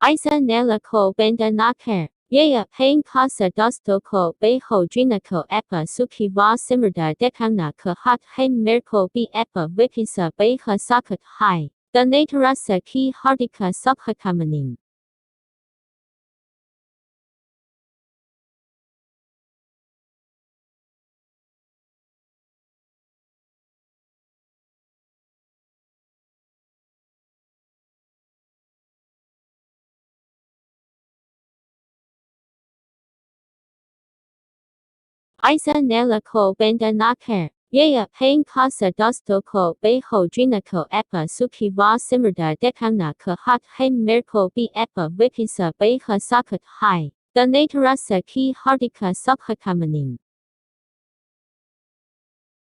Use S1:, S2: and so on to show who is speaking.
S1: Isanelako bendanakar. Yaya pain kasa dostoko beho drinako epa suki va simirda dekana ka hot haim merko bi epa vipisa beha sakat hai. Donatorasa ki hardika subhakamanim. Isanelako bendanakar. Yaya pain kasa dostoko beho drinako epa suki va simirda dekana ka hot haim merko bi epa vipisa beha sakat hai. Donatorasa ki hardika subhakamanim.